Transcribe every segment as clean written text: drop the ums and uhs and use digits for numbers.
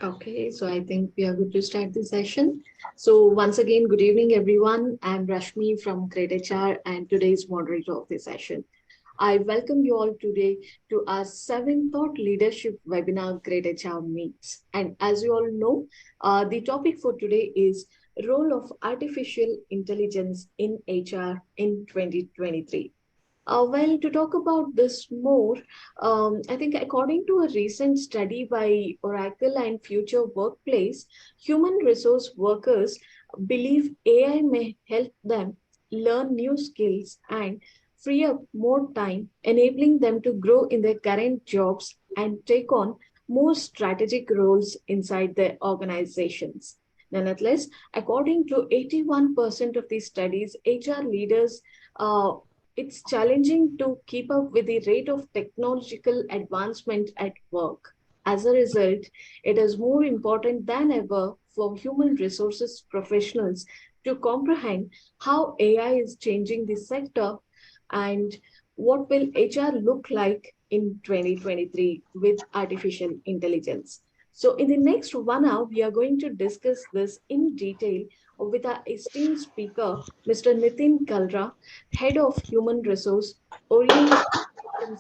Okay, so I think we are good to start the session. So once again, good evening, everyone. I'm Rashmi from greytHR and today's moderator of the session. I welcome you all today to our 7th Thought Leadership webinar greytHR Meets. And as you all know, the topic for today is role of artificial intelligence in HR in 2023. Well, to talk about this more, I think according to a recent study by Oracle and Future Workplace, human resource workers believe AI may help them learn new skills and free up more time, enabling them to grow in their current jobs and take on more strategic roles inside their organizations. Nonetheless, according to 81% of these studies, HR leaders it's challenging to keep up with the rate of technological advancement at work. As a result, it is more important than ever for human resources professionals to comprehend how AI is changing the sector and what will HR look like in 2023 with artificial intelligence. So in the next 1 hour, we are going to discuss this in detail with our esteemed speaker, Mr. Nitin Kalra, Head of Human Resource, Orient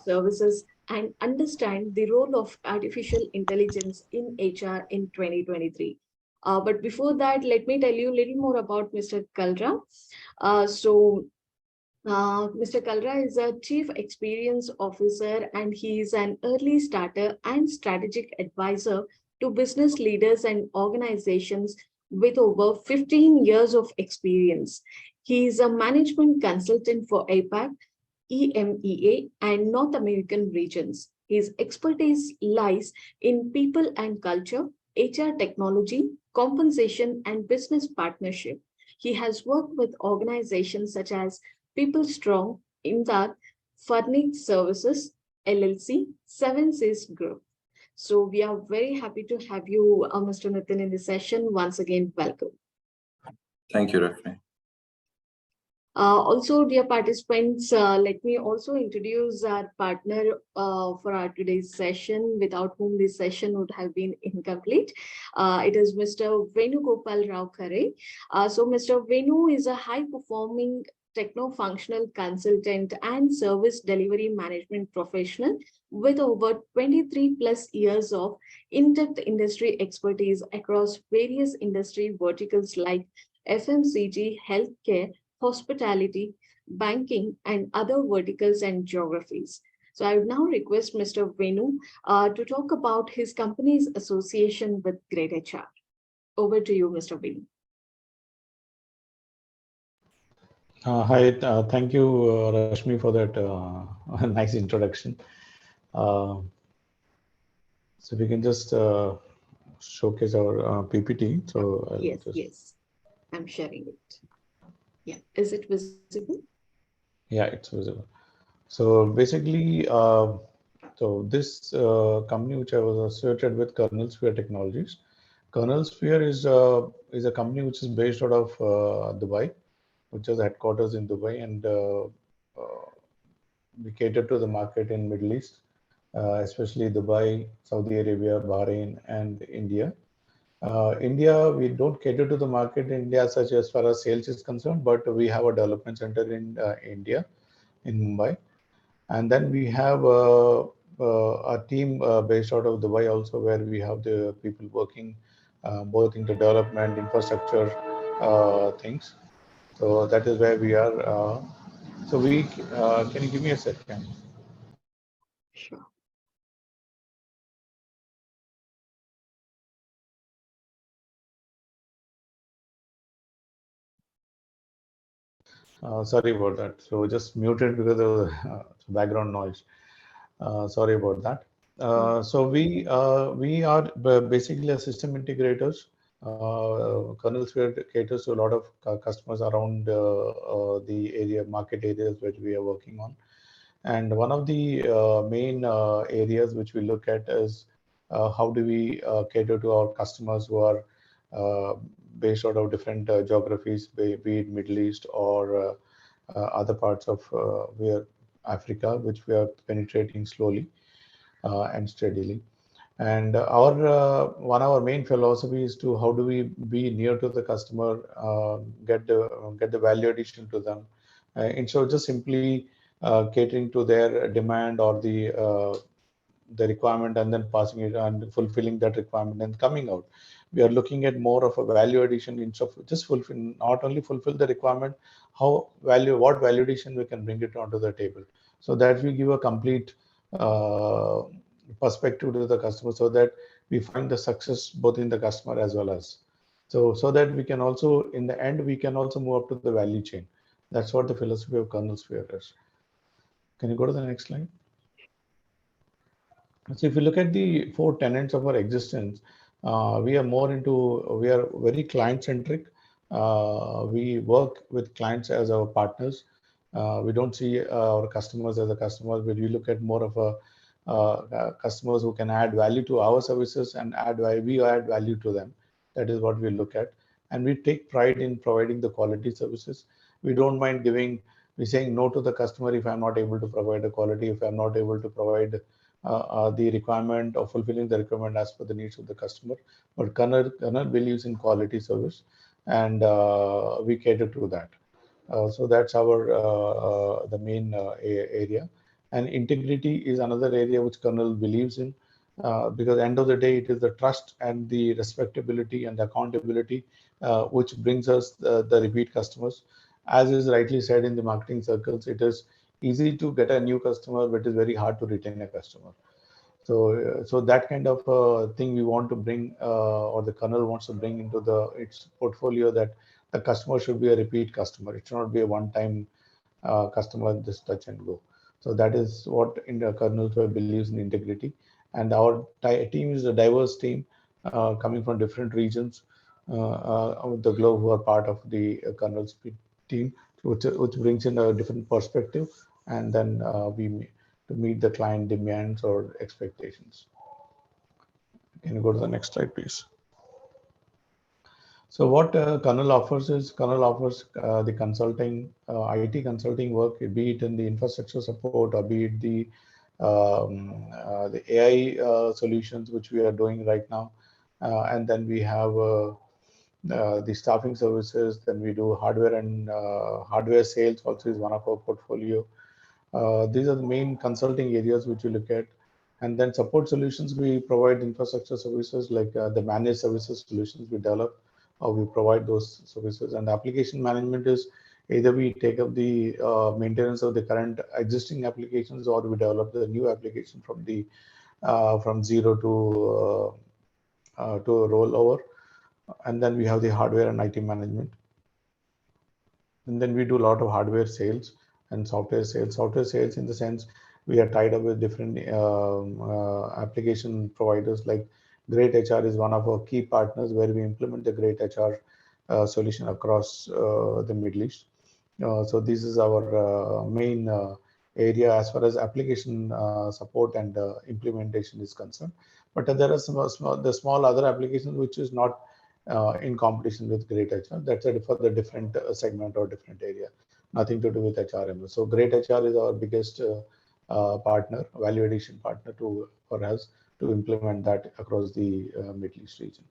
Services, and understand the role of artificial intelligence in HR in 2023. But before that, let me tell you a little more about Mr. Kalra. Mr. Kalra is a Chief Experience Officer and he is an early starter and strategic advisor to business leaders and organizations with over 15 years of experience. He is a management consultant for APAC, EMEA, and North American regions. His expertise lies in people and culture, HR technology, compensation, and business partnership. He has worked with organizations such as People Strong, Imdad, Furnish Services, LLC, Seven Seas Group. So we are very happy to have you, Mr. Nitin, in the session. Once again, welcome. Thank you, Rashmi. Also, dear participants, let me also introduce our partner for our today's session, without whom this session would have been incomplete. It is Mr. Venu Gopal Rao Khare. So Mr. Venu is a high-performing techno-functional consultant and service delivery management professional with over 23 plus years of in-depth industry expertise across various industry verticals like FMCG, healthcare, hospitality, banking, and other verticals and geographies. So I would now request Mr. Venu to talk about his company's association with greytHR. Over to you, Mr. Venu. Hi, thank you, Rashmi, for that nice introduction. So we can just showcase our PPT. So yes, I'm sharing it. Yeah, is it visible? Yeah, it's visible. So basically, so this company which I was associated with, Kernel Sphere Technologies. Kernel Sphere is a company which is based out of Dubai, which has headquarters in Dubai, and we cater to the market in Middle East, especially Dubai, Saudi Arabia, Bahrain, and India. India, we don't cater to the market in India such as far as sales is concerned, but we have a development center in India, in Mumbai. And then we have a team based out of Dubai also, where we have the people working both in the development, infrastructure things. So that is where we are. So we, can you give me a second? Sure. Sorry about that. So just muted because of background noise. Sorry about that. So we are basically a system integrators. Kernel Sphere caters to a lot of customers around the area, market areas which we are working on. And one of the main areas which we look at is how do we cater to our customers who are based out of different geographies, be it Middle East or other parts of where Africa, which we are penetrating slowly and steadily. And our one of our main philosophy is to how do we be near to the customer, get the value addition to them, instead of just simply catering to their demand or the requirement and then passing it and fulfilling that requirement and coming out. We are looking at more of a value addition instead of just fulfill, not only fulfill the requirement, what value addition we can bring it onto the table. So that we give a complete uh, perspective to the customer so that we find the success both in the customer as well as. So that we can also, in the end, we can also move up to the value chain. That's what the philosophy of Kernel Sphere is. Can you go to the next slide? So if you look at the four tenets of our existence, we are very client centric. We work with clients as our partners. We don't see our customers as a customers, but we look at more of a customers who can add value to our services and we add value to them. That is what we look at. And we take pride in providing the quality services. We don't mind we saying no to the customer if I'm not able to provide the quality, if I'm not able to provide the requirement or fulfilling the requirement as per the needs of the customer. But Kernel believes in quality service, and we cater to that. So that's our the main area. And integrity is another area which Kernel believes in, because end of the day, it is the trust and the respectability and accountability which brings us the repeat customers. As is rightly said in the marketing circles, it is easy to get a new customer, but it is very hard to retain a customer. So that kind of thing we want to bring, or the kernel wants to bring into its portfolio, that the customer should be a repeat customer. It should not be a one-time customer, just touch and go. So that is what in the kernel believes in integrity. And our team is a diverse team coming from different regions of the globe who are part of the kernel team, which brings in a different perspective, and then to meet the client demands or expectations. Can you go to the next slide, please? So what Kernel offers is Kernel offers the consulting, IT consulting work, be it in the infrastructure support or be it the AI solutions which we are doing right now, and then we have the staffing services. Then we do hardware, and hardware sales also is one of our portfolio. These are the main consulting areas which we look at. And then support solutions, we provide infrastructure services like the managed services solutions we develop, or we provide those services. And application management is either we take up the maintenance of the current existing applications, or we develop the new application from zero to a rollover. And then we have the hardware and IT management. And then we do a lot of hardware sales and software sales. Software sales in the sense we are tied up with different application providers, like greytHR is one of our key partners, where we implement the greytHR solution across the Middle East. So this is our main area as far as application support and implementation is concerned. But there are the small other applications which is not in competition with greytHR. That's for the different segment or different area, nothing to do with HRM. So greytHR is our biggest partner, value addition partner for us to implement that across the Middle East region.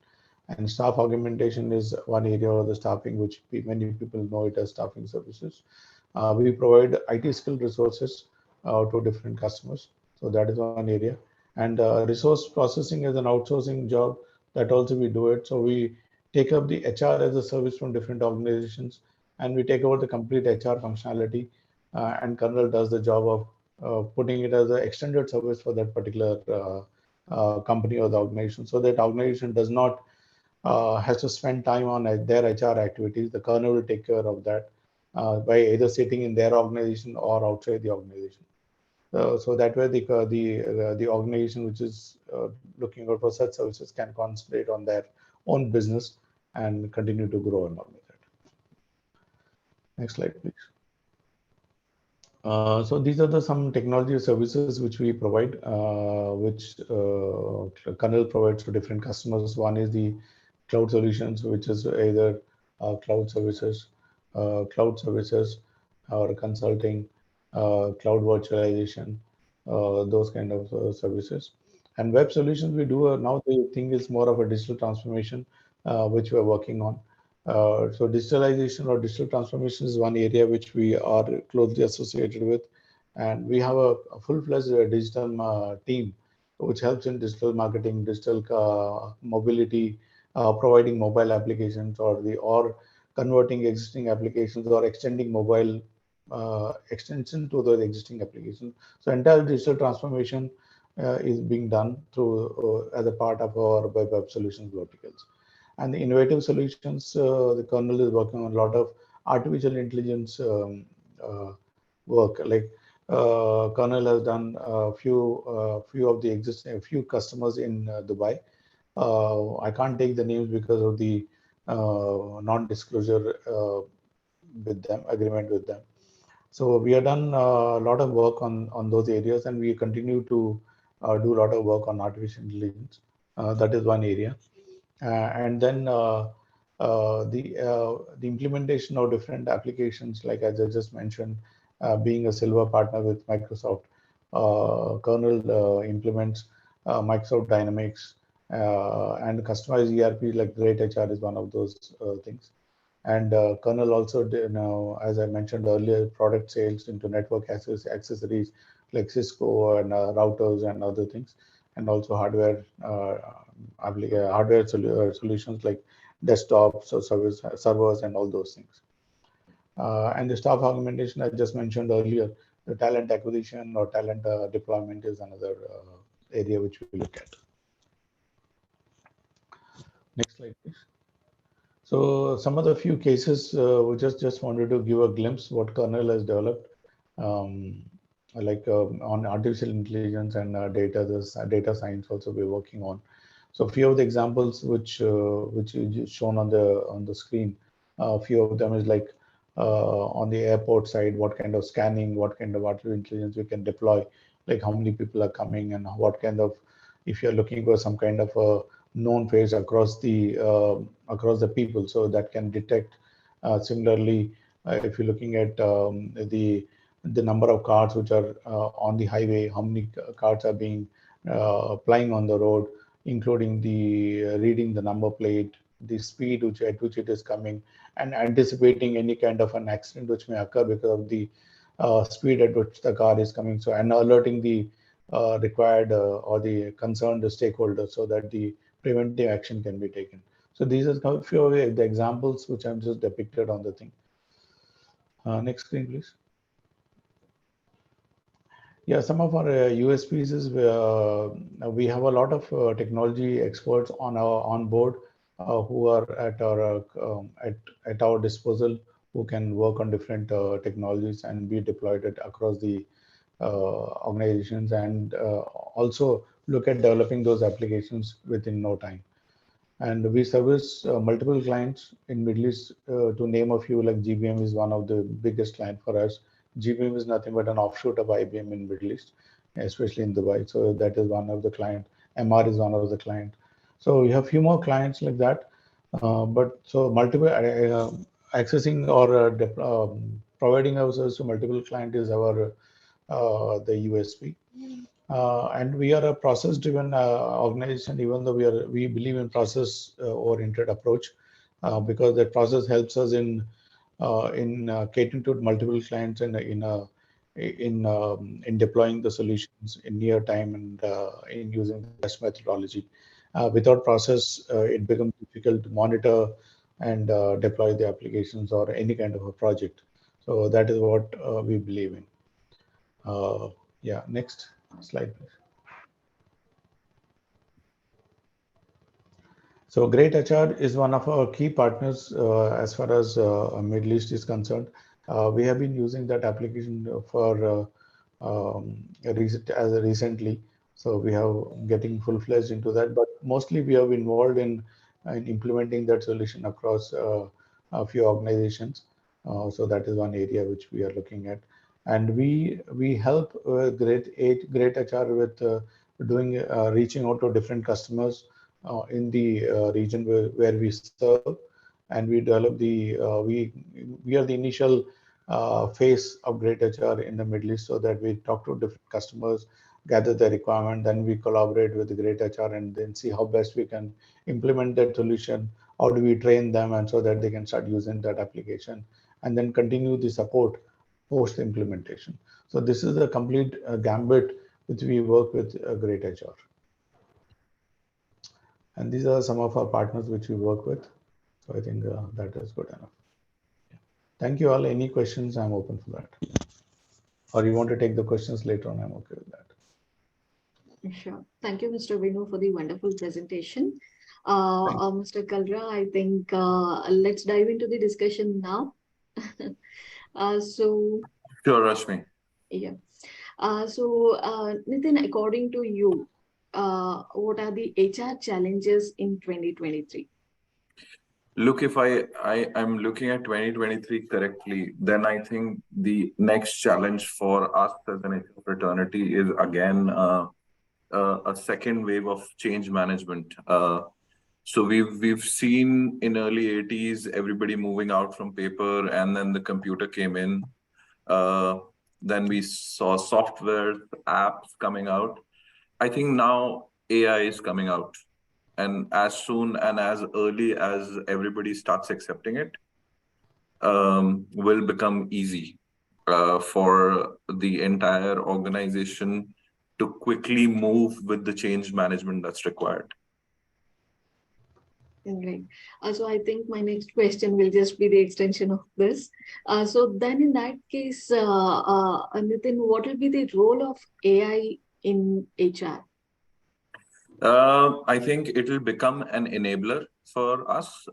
And staff augmentation is one area of the staffing, which many people know it as staffing services. We provide IT skilled resources to different customers. So that is one area. And resource processing is an outsourcing job that also we do it. So we take up the HR as a service from different organizations, and we take over the complete HR functionality. And Kernel does the job of putting it as an extended service for that particular company or the organization, so that organization does not has to spend time on their HR activities. The Kernel will take care of that by either sitting in their organization or outside the organization. So that way the organization which is looking out for such services can concentrate on their own business and continue to grow along with it. Next slide, please. So these are some technology services which we provide, which Kernel provides to different customers. One is the cloud solutions, which is either cloud services or consulting, cloud virtualization, those kind of services. And web solutions, we do now the thing is more of a digital transformation, which we're working on. So digitalization or digital transformation is one area which we are closely associated with. And we have a full-fledged digital team which helps in digital marketing, digital mobility, providing mobile applications or converting existing applications or extending mobile extension to those existing applications. So entire digital transformation is being done through as a part of our web solutions verticals. And the innovative solutions, the kernel is working on a lot of artificial intelligence uh, work. Like kernel has done few of the existing few customers in Dubai. I can't take the names because of the non-disclosure with them agreement with them. So we have done a lot of work on those areas, and we continue to do a lot of work on artificial intelligence. That is one area. And then the implementation of different applications, like as I just mentioned, being a silver partner with Microsoft, kernel implements Microsoft Dynamics and customized ERP like greytHR is one of those things. And kernel also, as I mentioned earlier, product sales into network accessories like Cisco and routers and other things, and also hardware solutions like desktops or servers and all those things. And the staff augmentation I just mentioned earlier, the talent acquisition or talent deployment is another area which we look at. Next slide, please. So some of the few cases, we just wanted to give a glimpse what kernel has developed, um, like on artificial intelligence and data. There's data science also we're working on. So a few of the examples which is shown on the screen, a few of them is like on the airport side, what kind of scanning, what kind of artificial intelligence we can deploy, like how many people are coming and what kind of, if you're looking for some kind of a known face across the people, so that can detect. Similarly, if you're looking at the number of cars which are on the highway, how many cars are being plying on the road, including the reading the number plate, the speed at which it is coming, and anticipating any kind of an accident which may occur because of the speed at which the car is coming. So, and alerting the required or the concerned stakeholders so that the preventive action can be taken. So these are a few of the examples which I'm just depicted on the thing. Next screen, please. Yeah, some of our USPs is we have a lot of technology experts on board who are at our disposal, who can work on different technologies and be deployed across the organizations, and also look at developing those applications within no time. And we service multiple clients in Middle East. To name a few, like GBM is one of the biggest client for us. GBM is nothing but an offshoot of IBM in Middle East, especially in Dubai. So that is one of the client. MR is one of the client. So we have few more clients like that. But so multiple accessing or providing our service to multiple client is our the USP. And we are a process-driven organization, even though we believe in process-oriented approach, because that process helps us in catering to multiple clients and in deploying the solutions in near time and in using the best methodology. Without process, it becomes difficult to monitor and deploy the applications or any kind of a project. So that is what we believe in. Yeah, next slide, please. So greytHR is one of our key partners as far as Middle East is concerned. We have been using that application for recently. So we have getting full-fledged into that, but mostly we have involved in implementing that solution across a few organizations. So that is one area which we are looking at. And we help greytHR with doing reaching out to different customers in the region where we serve, and we develop we are the initial face of greytHR in the Middle East, so that we talk to different customers gather the requirement, then we collaborate with the greytHR and then see how best we can implement that solution. How do we train them and so that they can start using that application and then continue the support post implementation. So this is the complete gambit which we work with greytHR. And these are some of our partners which we work with. So I think that is good enough. Yeah. Thank you all. Any questions? I'm open for that. Or you want to take the questions later on? I'm okay with that. Sure. Thank you, Mr. Vinu, for the wonderful presentation. Mr. Kalra, I think let's dive into the discussion now. So, Sure, Rashmi. yeah. Nitin, according to you, what are the HR challenges in 2023? Look, if I'm looking at 2023 correctly, then I think the next challenge for us as an HR fraternity is again a second wave of change management. So we've seen in early 80s everybody moving out from paper, and then the computer came in. Then we saw software apps coming out. I think now AI is coming out, and as soon and as early as everybody starts accepting it, will become easy for the entire organization to quickly move with the change management that's required. Right. So I think my next question will just be the extension of this. So then in that case, Nitin, what will be the role of AI in HR? I think it will become an enabler for us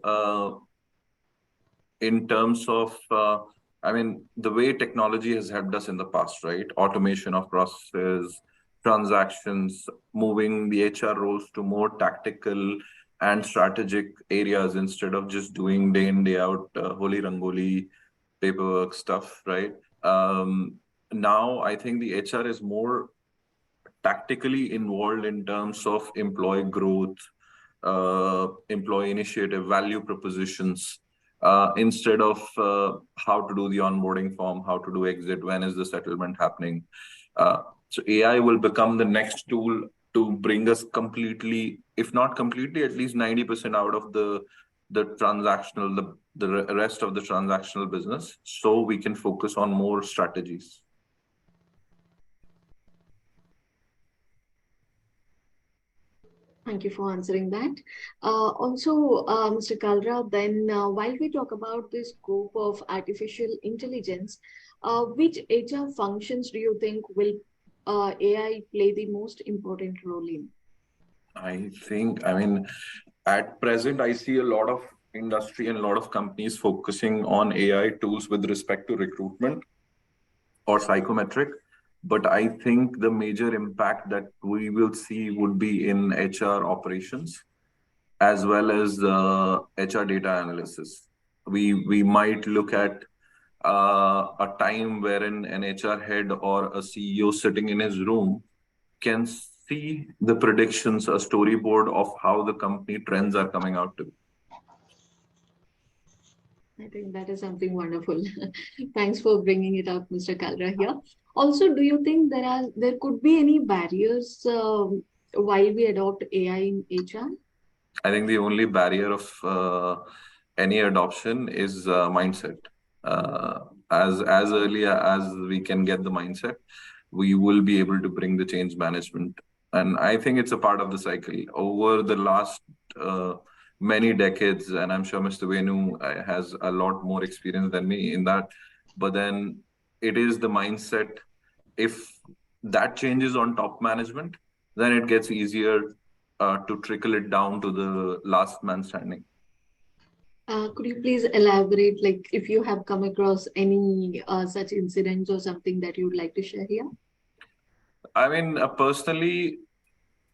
in terms of, the way technology has helped us in the past, right? Automation of processes, transactions, moving the HR roles to more tactical and strategic areas instead of just doing day in, day out, holy rangoli, paperwork stuff, right? Now, I think the HR is more tactically involved in terms of employee growth, employee initiative, value propositions, instead of how to do the onboarding form, how to do exit, when is the settlement happening. So AI will become the next tool to bring us completely, if not completely, at least 90% out of the transactional, the rest of the transactional business, so we can focus on more strategies. Thank you for answering that. Mr. Kalra, then while we talk about the scope of artificial intelligence, which HR functions do you think will AI play the most important role in? At present, I see a lot of industry and a lot of companies focusing on AI tools with respect to recruitment or psychometric. But I think the major impact that we will see would be in HR operations as well as HR data analysis. We might look at a time wherein an HR head or a CEO sitting in his room can see the predictions, a storyboard of how the company trends are coming out to be. I think that is something wonderful. Thanks for bringing it up, Mr. Kalra here. Also, do you think there could be any barriers while we adopt AI in HR? I think the only barrier of any adoption is mindset. As early as we can get the mindset, we will be able to bring the change management. And I think it's a part of the cycle. Over the last many decades, and I'm sure Mr. Venu has a lot more experience than me in that, but then it is the mindset. If that changes on top management, then it gets easier to trickle it down to the last man standing. Could you please elaborate, like if you have come across any such incidents or something that you would like to share here? Personally,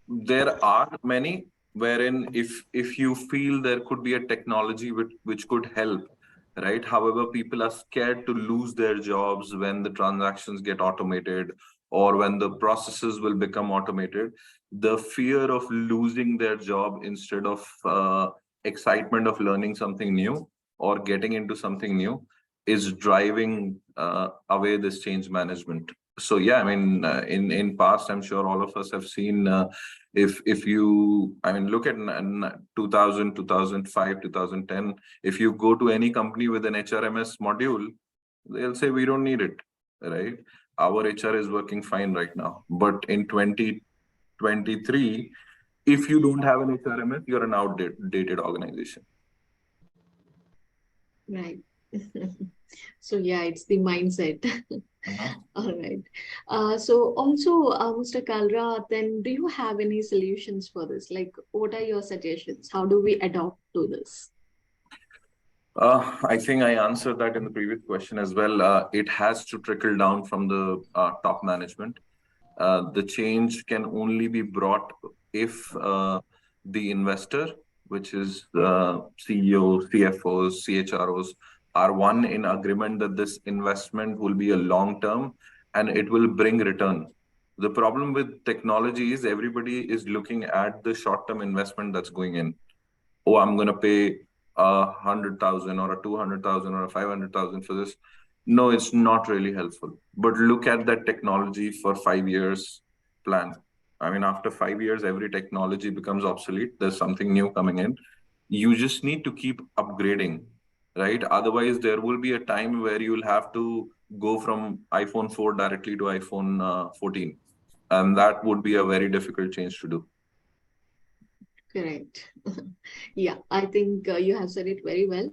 there are many wherein if you feel there could be a technology which could help, right? However, people are scared to lose their jobs when the transactions get automated or when the processes will become automated. The fear of losing their job instead of excitement of learning something new or getting into something new is driving away this change management. So yeah, I mean, in past, I'm sure all of us have seen, if you, I mean, look at 2000, 2005, 2010, if you go to any company with an HRMS module, they'll say we don't need it, right? Our HR is working fine right now. But in 2023, if you don't have an HRMS, you're an outdated organization. Right. So yeah, it's the mindset. All right. So also, Mr. Kalra, then do you have any solutions for this? Like, what are your suggestions? How do we adopt to this? I think I answered that in the previous question as well. It has to trickle down from the top management. The change can only be brought if the investor, which is CEOs, CFOs, CHROs, are one in agreement that this investment will be a long term and it will bring return. The problem with technology is everybody is looking at the short term investment that's going in. Oh, I'm going to pay 100,000 or a 200,000 or a 500,000 for this. No, it's not really helpful. But look at that technology for 5 years plan. I mean, after 5 years, every technology becomes obsolete. There's something new coming in. You just need to keep upgrading, right? Otherwise, there will be a time where you'll have to go from iPhone 4 directly to iPhone 14. And that would be a very difficult change to do. Correct. Yeah, I think you have said it very well.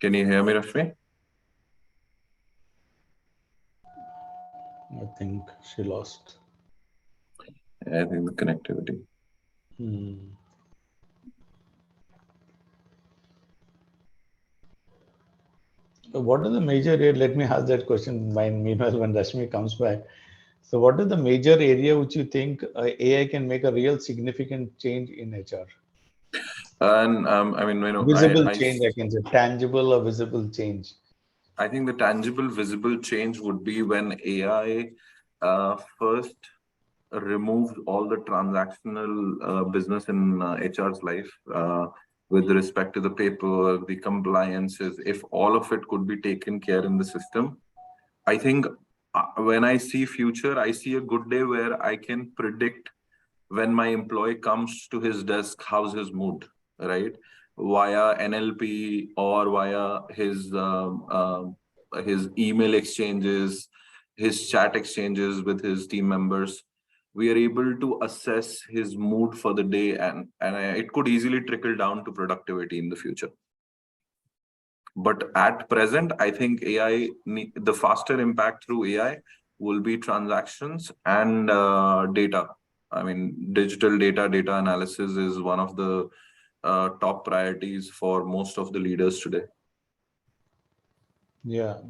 Can you hear me, Rashmi? I think she lost. I think the connectivity. What are the major area? Let me ask that question. Meanwhile, when Rashmi comes back, so what is the major area which you think AI can make a real significant change in HR? And I mean, Visible change, I can say, tangible or visible change. I think the tangible, visible change would be when AI first removed all the transactional business in HR's life with respect to the paperwork, the compliances. If all of it could be taken care in the system, I think when I see future, I see a good day where I can predict when my employee comes to his desk, how's his mood, right? Via NLP or via his email exchanges, his chat exchanges with his team members, we are able to assess his mood for the day, and it could easily trickle down to productivity in the future. But at present, I think AI, the faster impact through AI will be transactions and data. I mean, digital data analysis is one of the top priorities for most of the leaders today. Yeah.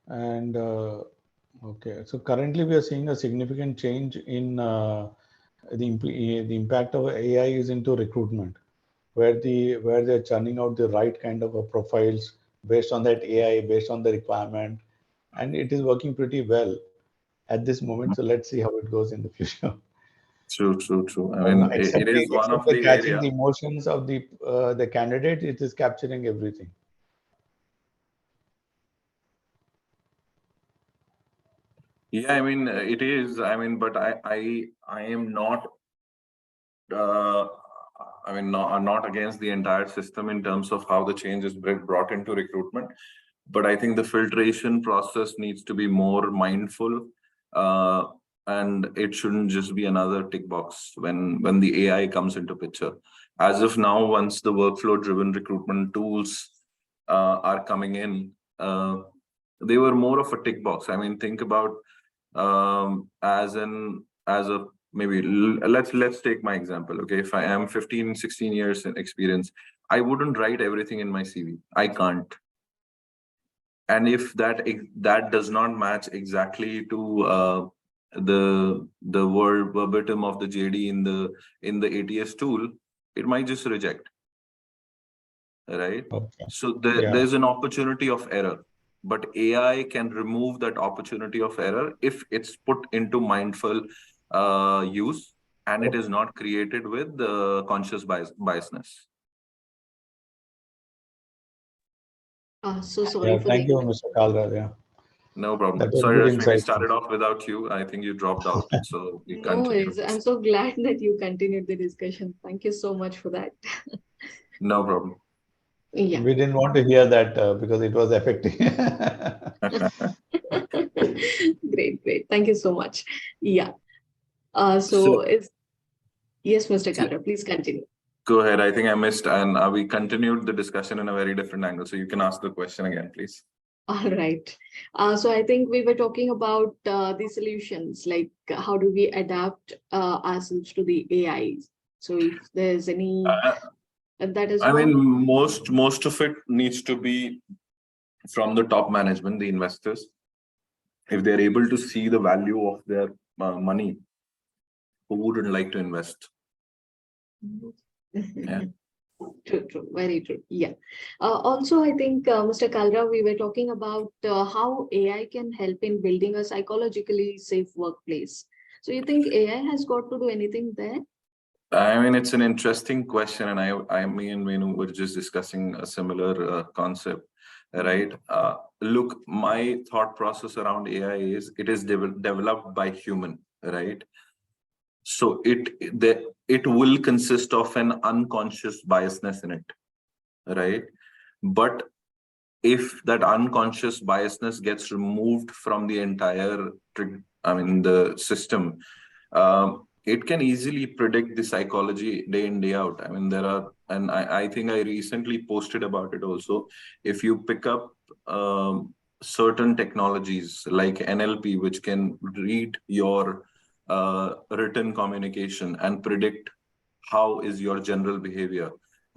And okay, so currently we are seeing a significant change in the impact of AI is into recruitment, where they're churning out the right kind of profiles based on that AI, based on the requirement, and it is working pretty well at this moment. So let's see how it goes in the future. True. I mean, it is one except of for the catching area. the emotions of the candidate, it is capturing everything. Yeah, I mean, it is. I mean, but I am not. I mean, not against the entire system in terms of how the change is brought into recruitment, but I think the filtration process needs to be more mindful, and it shouldn't just be another tick box when the AI comes into picture. As of now, once the workflow-driven recruitment tools are coming in, they were more of a tick box. I mean, think about as a maybe let's take my example. Okay, if I am 15, 16 years in experience, I wouldn't write everything in my CV. I can't. And if that does not match exactly to the word verbatim of the JD in the ATS tool, it might just reject, right? Okay. So Yeah. there's an opportunity of error, but AI can remove that opportunity of error if it's put into mindful use and it is not created with conscious biasness. So sorry Yeah, for thank the you, Mr. Kalra. Yeah, No problem. that was Sorry, good Rashmi, we insight. started off without you. I think you dropped out, so we no continued. worries. I'm so glad that you continued the discussion. Thank you so much for that. No problem. Yeah. We didn't want to hear that because it was affecting. Great, great. Thank you so much. Yeah. So, So it's yes, Mr. Kalra, please continue. go ahead. I think I missed, and we continued the discussion in a very different angle. So you can ask the question again, please. All right. So I think we were talking about the solutions, like how do we adapt ourselves to the AI? So if there's any Uh, that is I mean, what. most of it needs to be from the top management, the investors. If they're able to see the value of their money, who wouldn't like to invest? Yeah. True, true, very true. Yeah. Also, I think, Mr. Kalra, we were talking about how AI can help in building a psychologically safe workplace. So you think AI has got to do anything there? I mean, it's an interesting question, and me and Venu were just discussing a similar concept, right? Look, my thought process around AI is it is developed by human, right? So it will consist of an unconscious biasness in it, right? But if that unconscious biasness gets removed from the entire, the system, it can easily predict the psychology day in, day out. I mean, there are, and I think I recently posted about it also. If you pick up certain technologies like NLP, which can read your written communication and predict how is your general behavior,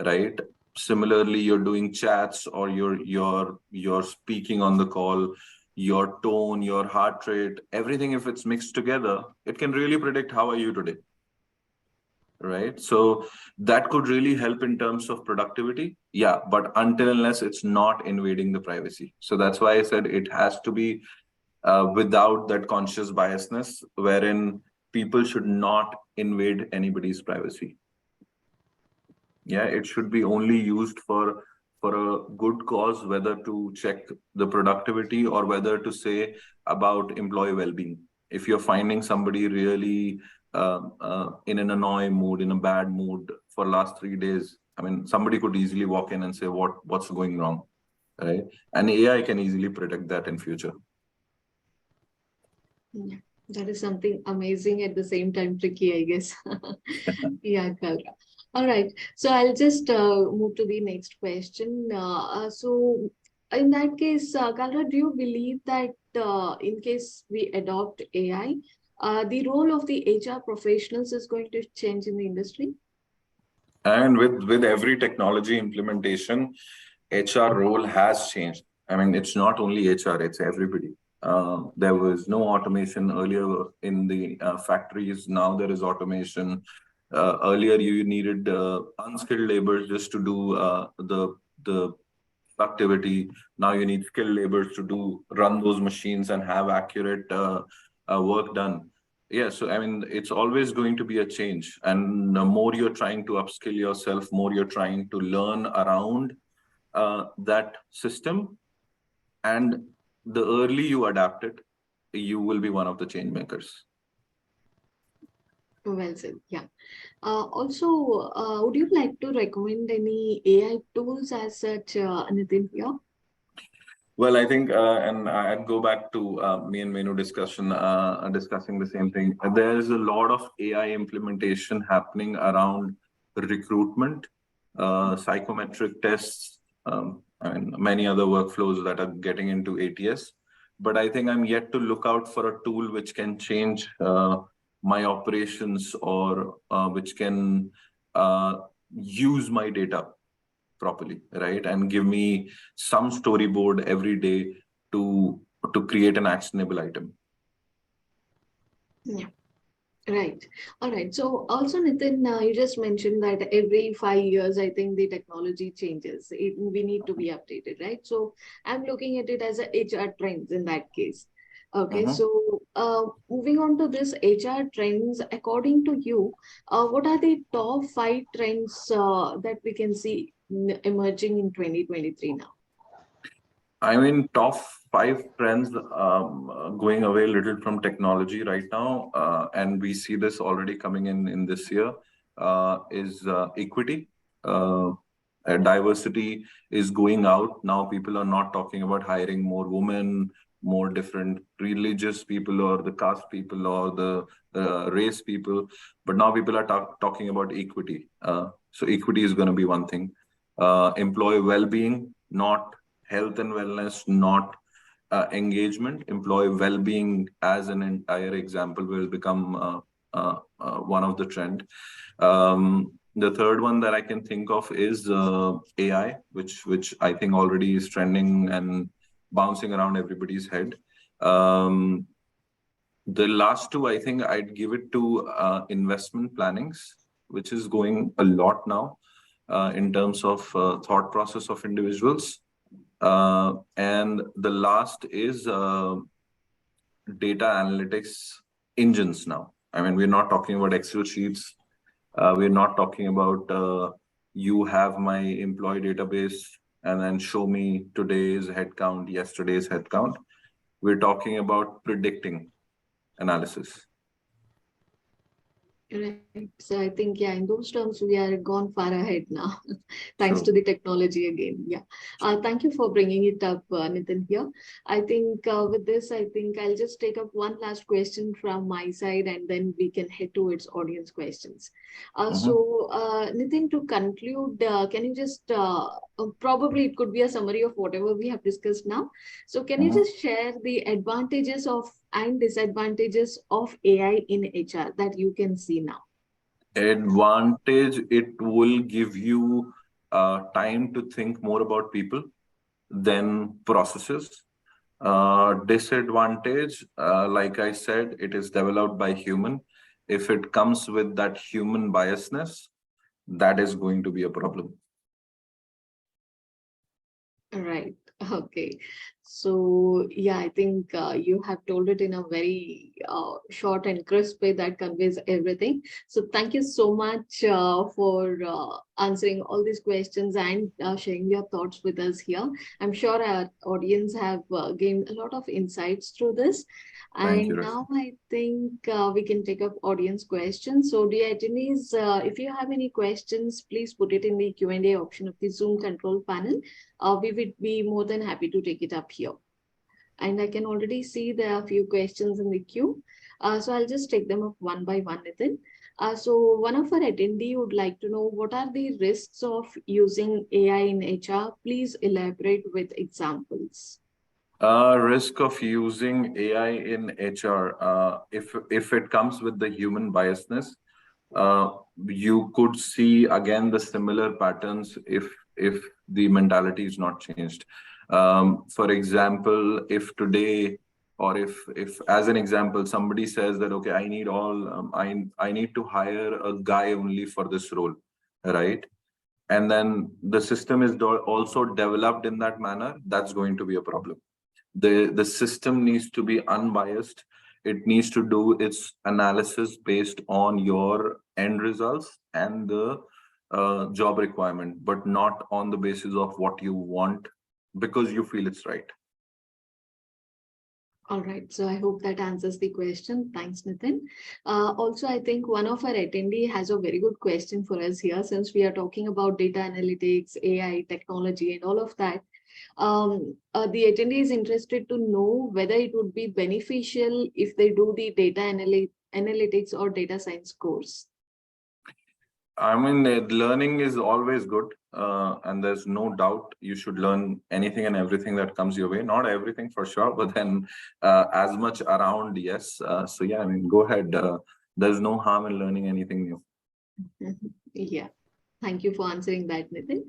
right? Similarly, you're doing chats, or you're speaking on the call, your tone, your heart rate, everything, if it's mixed together, it can really predict how are you today, right? So that could really help in terms of productivity. Yeah, but until unless it's not invading the privacy. So that's why I said it has to be without that conscious biasness, wherein people should not invade anybody's privacy. Yeah, it should be only used for a good cause, whether to check the productivity or whether to say about employee well-being. If you're finding somebody really in an annoying mood, in a bad mood for last 3 days, I mean, somebody could easily walk in and say what's going wrong, right? And AI can easily predict that in future. Yeah, that is something amazing at the same time tricky, I guess. Yeah, Kalra. All right. So I'll just move to the next question. So in that case, Kalra, do you believe that in case we adopt AI, the role of the HR professionals is going to change in the industry? And with every technology implementation, HR role has changed. I mean, it's not only HR, it's everybody. There was no automation earlier in the factories. Now there is automation. Earlier, you needed unskilled labor just to do the productivity. Now you need skilled laborers to run those machines and have accurate work done. Yeah, so I mean, it's always going to be a change, and the more you're trying to upskill yourself, more you're trying to learn around that system, and the early you adapt it, you will be one of the change makers. Well said. Yeah. Also, would you like to recommend any AI tools as such, Nitin, here? Well, I think, and I'd go back to me and Menu discussing the same thing. There is a lot of AI implementation happening around recruitment, psychometric tests, and many other workflows that are getting into ATS. But I think I'm yet to look out for a tool which can change my operations, or which can use my data properly, right? And give me some storyboard every day to create an actionable item. Yeah. Right. All right. So also, Nitin, you just mentioned that every 5 years, I think the technology changes. We need to be updated, right? So I'm looking at it as a HR trends in that case. Okay, Mhm. so moving on to this HR trends, according to you, what are the top five trends that we can see emerging in 2023 now? I mean, top five trends going away a little from technology right now, and we see this already coming in this year, is equity. Diversity is going out. Now people are not talking about hiring more women, more different religious people or the caste people or the race people, but now people are talking about equity. So equity is going to be one thing. Employee well-being, not health and wellness, not engagement. Employee well-being as an entire example will become one of the trend. The third one that I can think of is AI, which I think already is trending and bouncing around everybody's head. Um, the last two, I think I'd give it to investment plannings, which is going a lot now in terms of thought process of individuals. And the last is data analytics engines now. I mean, we're not talking about Excel sheets. We're not talking about you have my employee database and then show me today's headcount, yesterday's headcount. We're talking about predicting analysis. Right. So I think, yeah, in those terms, we are gone far ahead now, thanks Sure. to the technology again. Yeah. Thank you for bringing it up, Nitin, here. I think with this, I think I'll just take up one last question from my side and then we can head towards audience questions. Mhm. Nitin, to conclude, can you just, probably it could be a summary of whatever we have discussed now. So can you Mhm. just share the advantages of and disadvantages of AI in HR that you can see now? Advantage, it will give you time to think more about people than processes. Disadvantage, like I said, it is developed by human. If it comes with that human biasness, that is going to be a problem. Right. Okay. So, yeah, I think you have told it in a very short and crisp way that conveys everything. So, thank you so much for answering all these questions and sharing your thoughts with us here. I'm sure our audience have gained a lot of insights through this. Thank you, And Rashmi. now I think we can take up audience questions. So, dear attendees, if you have any questions, please put it in the Q&A option of the Zoom control panel. We would be more than happy to take it up here. And I can already see there are a few questions in the queue. So I'll just take them up one by one, Nitin. So one of our attendee would like to know what are the risks of using AI in HR? Please elaborate with examples. Risk of using AI in HR. If it comes with the human biasness, you could see again the similar patterns if the mentality is not changed. For example, if today or if as an example somebody says that okay, I need all I need to hire a guy only for this role, right? And then the system is also developed in that manner, that's going to be a problem. The system needs to be unbiased. It needs to do its analysis based on your end results and the job requirement, but not on the basis of what you want because you feel it's right. All right, so I hope that answers the question. Thanks, Nitin. Also, I think one of our attendee has a very good question for us here since we are talking about data analytics, AI, technology, and all of that. The attendee is interested to know whether it would be beneficial if they do the data analytics or data science course. I mean, learning is always good, and there's no doubt you should learn anything and everything that comes your way. Not everything for sure, but then as much around, yes. So yeah, I mean, go ahead. There's no harm in learning anything new. Yeah, thank you for answering that, Nitin.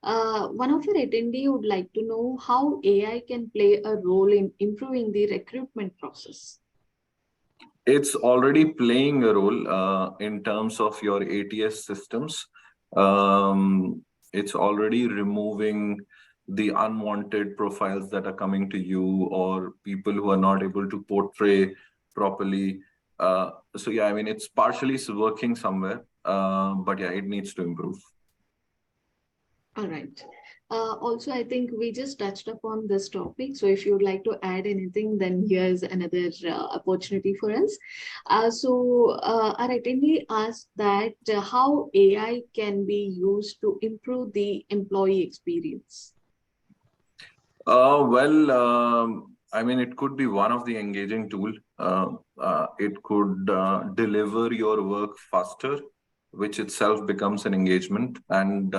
One of our attendee would like to know how AI can play a role in improving the recruitment process. It's already playing a role in terms of your ATS systems. It's already removing the unwanted profiles that are coming to you, or people who are not able to portray properly. So yeah, I mean, it's partially working somewhere, but yeah, it needs to improve. All right. Also, I think we just touched upon this topic. So if you would like to add anything, then here's another opportunity for us. Our attendee asked that how AI can be used to improve the employee experience. I mean, it could be one of the engaging tool. It could deliver your work faster, which itself becomes an engagement. And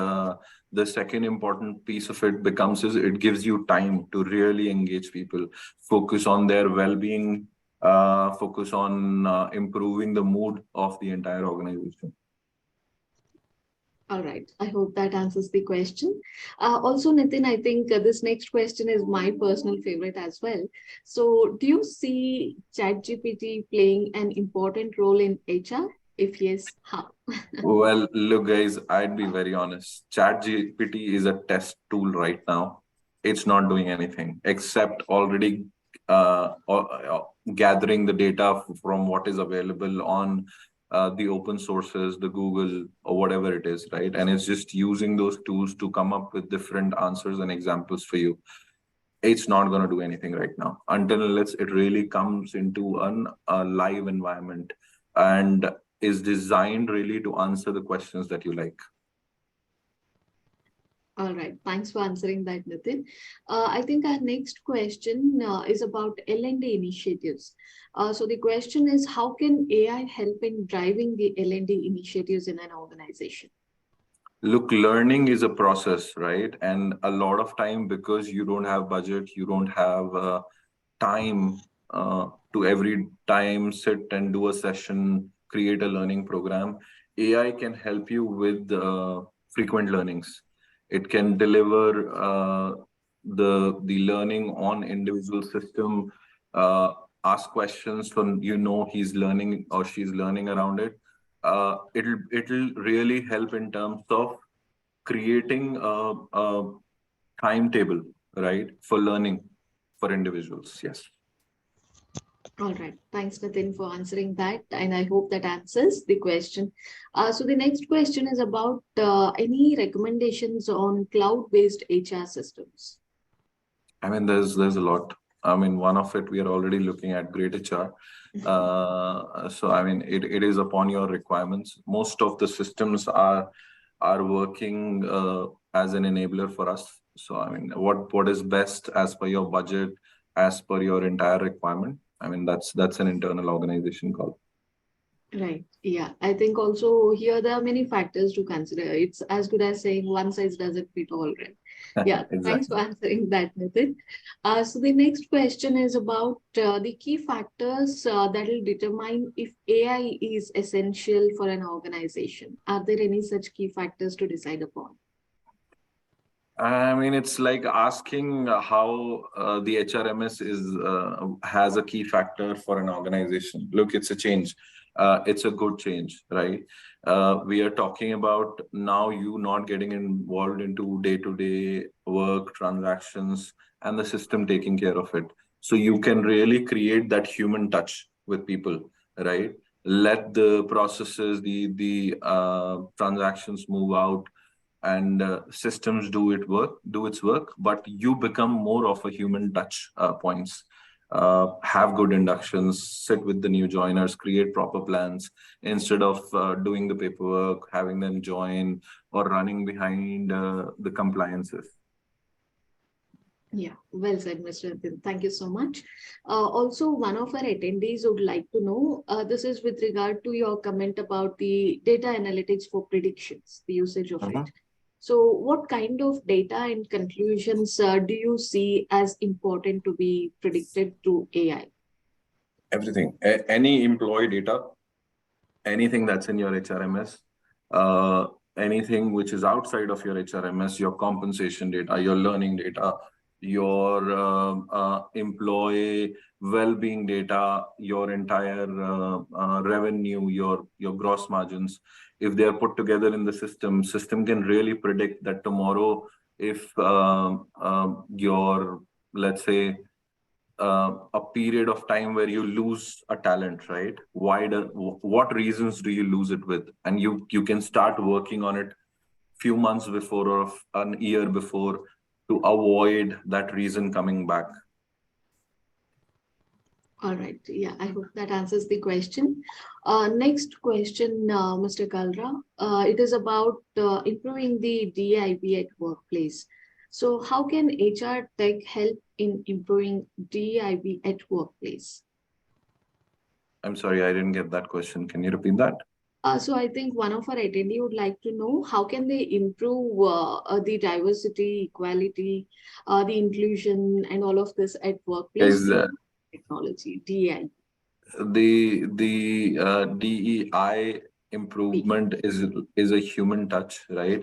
the second important piece of it becomes is it gives you time to really engage people, focus on their well-being, focus on improving the mood of the entire organization. All right. I hope that answers the question. Also, Nitin, I think this next question is my personal favorite as well. So, do you see ChatGPT playing an important role in HR? If yes, how? Well, look, guys, I'd be very honest. ChatGPT is a test tool right now. It's not doing anything except already gathering the data from what is available on the open sources, the Google, or whatever it is, right? And it's just using those tools to come up with different answers and examples for you. It's not going to do anything right now until unless it really comes into a live environment and is designed really to answer the questions that you like. All right. Thanks for answering that, Nitin. I think our next question is about L&D initiatives. So the question is, how can AI help in driving the L&D initiatives in an organization? Look, learning is a process, right? And a lot of time, because you don't have budget, you don't have time to every time sit and do a session, create a learning program. AI can help you with frequent learnings. It can deliver the learning on individual system, ask questions from, he's learning or she's learning around it. It'll really help in terms of creating a timetable, right, for learning for individuals. Yes. All right. Thanks, Nitin, for answering that. And I hope that answers the question. So the next question is about any recommendations on cloud-based HR systems. I mean, there's a lot. I mean, one of it we are already looking at greytHR. So I mean, it is upon your requirements. Most of the systems are working as an enabler for us. So I mean, what is best as per your budget, as per your entire requirement. I mean, that's an internal organization call. Right. Yeah. I think also here there are many factors to consider. It's as good as saying one size doesn't fit all, right? Yeah. Exactly. Thanks for answering that, Nitin. So the next question is about the key factors that will determine if AI is essential for an organization. Are there any such key factors to decide upon? I mean, it's like asking how the HRMS has a key factor for an organization. Look, it's a change. It's a good change, right? We are talking about now you not getting involved into day-to-day work, transactions, and the system taking care of it. So you can really create that human touch with people, right? Let the processes, the transactions move out, and systems do its work, but you become more of a human touch points. Have good inductions, sit with the new joiners, create proper plans instead of doing the paperwork, having them join, or running behind the compliances. Yeah, well said, Mr. Nitin. Thank you so much. Also, one of our attendees would like to know, this is with regard to your comment about the data analytics for predictions, the usage of it. So what kind of data and conclusions do you see as important to be predicted through AI? Everything, any employee data, anything that's in your HRMS, anything which is outside of your HRMS, your compensation data, your learning data, your employee well-being data, your entire revenue, your gross margins. If they are put together in the system can really predict that tomorrow if your, let's say, a period of time where you lose a talent, right? What reasons do you lose it with? And you can start working on it few months before or an year before to avoid that reason coming back. All right. Yeah, I hope that answers the question. Next question, Mr. Kalra. It is about improving the DIB at workplace. So how can HR tech help in improving DIB at workplace? I'm sorry, I didn't get that question. Can you repeat that? So I think one of our attendee would like to know how can they improve the diversity, equality, the inclusion, and all of this at workplace Is through technology, DIB. the DEI improvement is a human touch, right?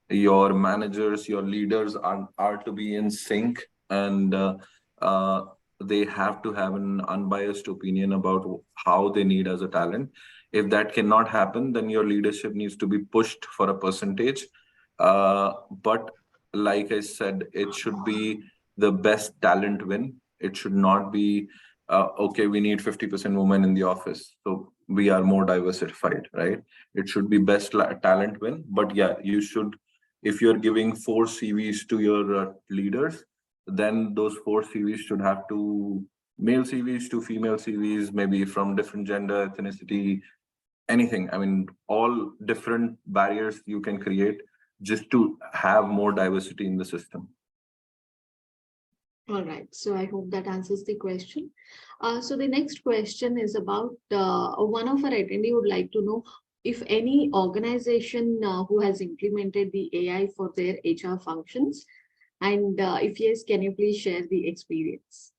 Your managers, your leaders are to be in sync, and uh, they have to have an unbiased opinion about how they need as a talent. If that cannot happen, then your leadership needs to be pushed for a percentage. But like I said, it should be the best talent win. It should not be okay, we need 50% women in the office, so we are more diversified, right? It should be best talent win. But yeah, you should, if you're giving 4 CVs to your leaders, then those 4 CVs should have 2 male CVs, 2 female CVs, maybe from different gender, ethnicity, anything. I mean, all different barriers you can create just to have more diversity in the system. All right, so I hope that answers the question. So the next question is about one of our attendee would like to know if any organization who has implemented the AI for their HR functions, and if yes, can you please share the experience?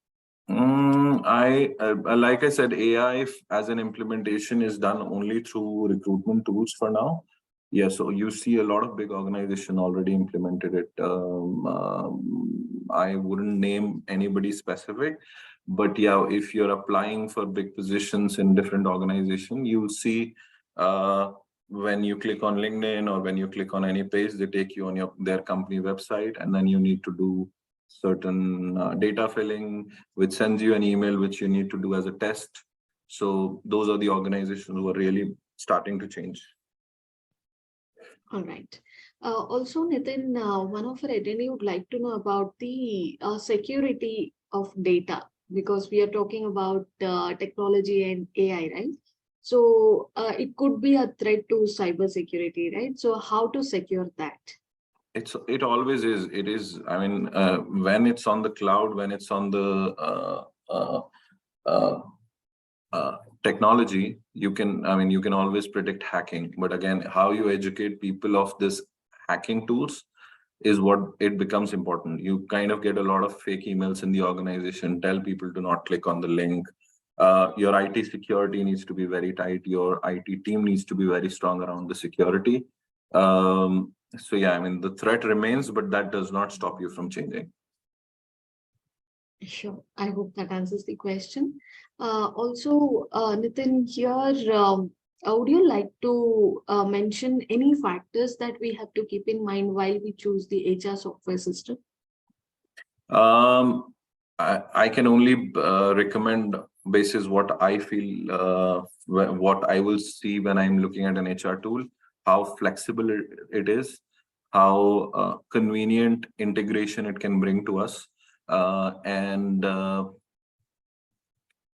I like I said, AI as an implementation is done only through recruitment tools for now. Yeah, so you see a lot of big organization already implemented it. I wouldn't name anybody specific, but yeah, if you're applying for big positions in different organization, you'll see when you click on LinkedIn or when you click on any page, they take you on their company website, and then you need to do certain data filling, which sends you an email which you need to do as a test. So those are the organizations who are really starting to change. All right. Also, Nitin, one of our attendee would like to know about the security of data, because we are talking about technology and AI, right? So it could be a threat to cybersecurity, right? So how to secure that? It always is. It is. I mean, when it's on the cloud, when it's on the technology, you can. I mean, you can always predict hacking. But again, how you educate people of this hacking tools is what it becomes important. You kind of get a lot of fake emails in the organization. Tell people to not click on the link. Your IT security needs to be very tight. Your IT team needs to be very strong around the security. So yeah, I mean, the threat remains, but that does not stop you from changing. Sure. I hope that answers the question. Also, Nitin, here, would you like to mention any factors that we have to keep in mind while we choose the HR software system? I can only recommend basis what I feel, what I will see when I'm looking at an HR tool, how flexible it is, how convenient integration it can bring to us. And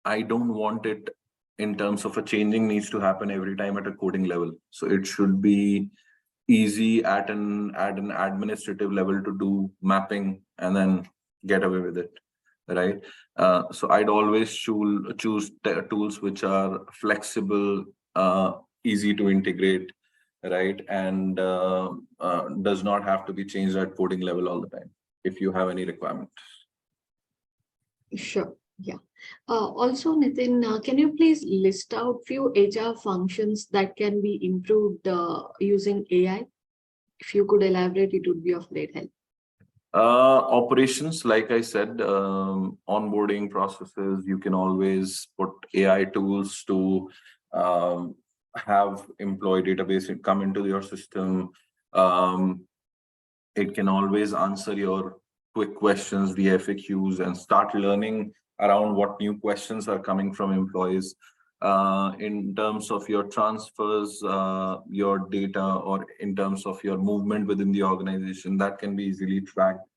I don't want it in terms of a changing needs to happen every time at a coding level. So it should be easy at an administrative level to do mapping and then get away with it, right? So I'd always choose tools which are flexible, easy to integrate, right? And does not have to be changed at coding level all the time if you have any requirement. Sure. Yeah. Also, Nitin, can you please list out few HR functions that can be improved using AI? If you could elaborate, it would be of great help. Operations, like I said, onboarding processes, you can always put AI tools to have employee database come into your system. It can always answer your quick questions, the FAQs, and start learning around what new questions are coming from employees. In terms of your transfers, your data, or in terms of your movement within the organization, that can be easily tracked.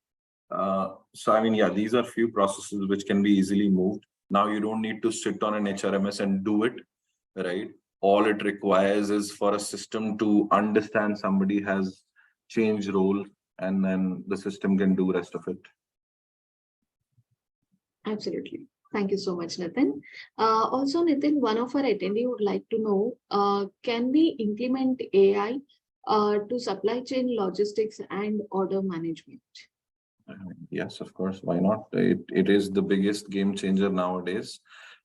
So, I mean, yeah, these are few processes which can be easily moved. Now, you don't need to sit on an HRMS and do it, right? All it requires is for a system to understand somebody has changed role, and then the system can do rest of it. Absolutely. Thank you so much, Nitin. Also, Nitin, one of our attendees would like to know, can we implement AI to supply chain logistics and order management? Yes, of course. Why not? It is the biggest game changer nowadays.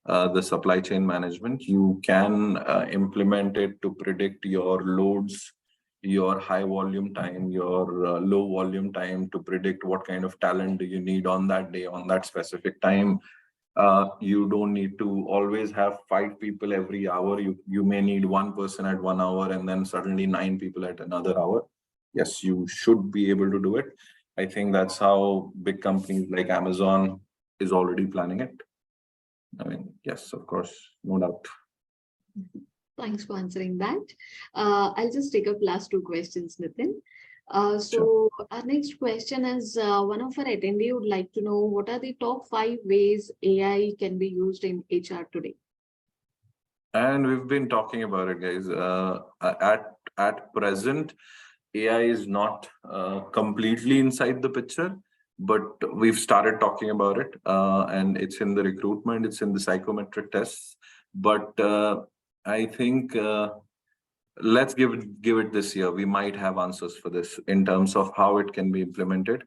The supply chain management. You can implement it to predict your loads, your high volume time, your low volume time, to predict what kind of talent do you need on that day, on that specific time. You don't need to always have 5 people every hour. You may need 1 person at 1 hour and then suddenly 9 people at another hour. Yes, you should be able to do it. I think that's how big companies like Amazon is already planning it. I mean, yes, of course, no doubt. Thanks for answering that. I'll just take up last 2 questions, Nitin. Sure. Our next question is, one of our attendees would like to know, what are the top 5 ways AI can be used in HR today? And we've been talking about it, guys. At present, AI is not completely inside the picture, but we've started talking about it, and it's in the recruitment, it's in the psychometric tests. But I think let's give it this year. We might have answers for this in terms of how it can be implemented,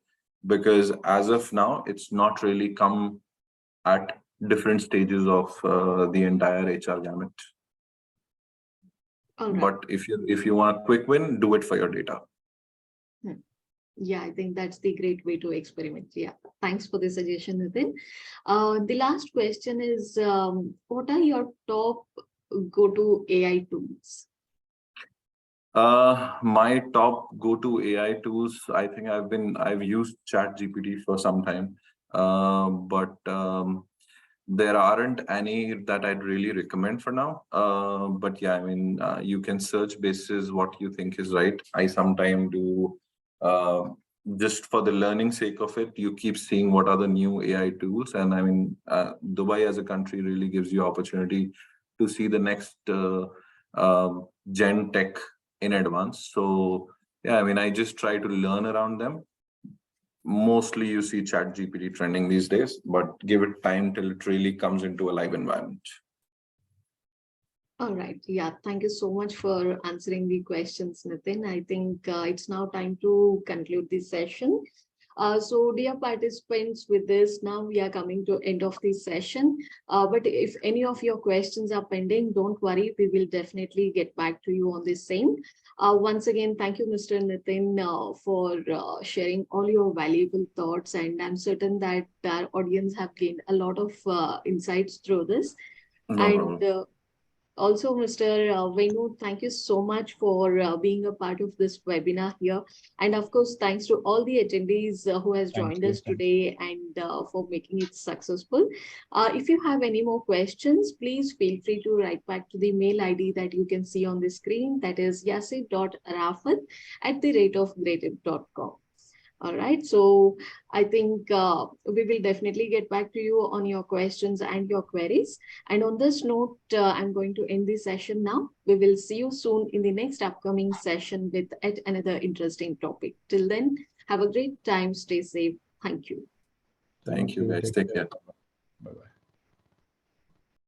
because as of now, it's not really come at different stages of the entire HR gamut. All right. But if you want a quick win, do it for your data. Yeah, I think that's the great way to experiment. Yeah, thanks for the suggestion, Nitin. The last question is, what are your top go-to AI tools? My top go-to AI tools, I think I've used ChatGPT for some time, but there aren't any that I'd really recommend for now. But yeah, I mean, you can search basis what you think is right. I sometimes do, just for the learning sake of it, you keep seeing what are the new AI tools. And I mean, Dubai as a country really gives you opportunity to see the next gen tech in advance. So yeah, I mean, I just try to learn around them. Mostly you see ChatGPT trending these days, but give it time till it really comes into a live environment. All right. Yeah, thank you so much for answering the questions, Nitin. I think it's now time to conclude this session. So dear participants, with this, now we are coming to end of this session. But if any of your questions are pending, don't worry, we will definitely get back to you on the same. Once again, thank you, Mr. Nitin, for sharing all your valuable thoughts. And I'm certain that our audience have gained a lot of insights through this. No problem. Also, Mr. Venu, thank you so much for being a part of this webinar here. And of course, thanks to all the attendees who has joined us today and for making it successful. If you have any more questions, please feel free to write back to the mail ID that you can see on the screen. That is yasir.arafat@greytHR.com. All right. So I think we will definitely get back to you on your questions and your queries. And on this note, I'm going to end this session now. We will see you soon in the next upcoming session with yet another interesting topic. Till then, have a great time. Stay safe. Thank you. Thank you, guys. Take care. Bye-bye.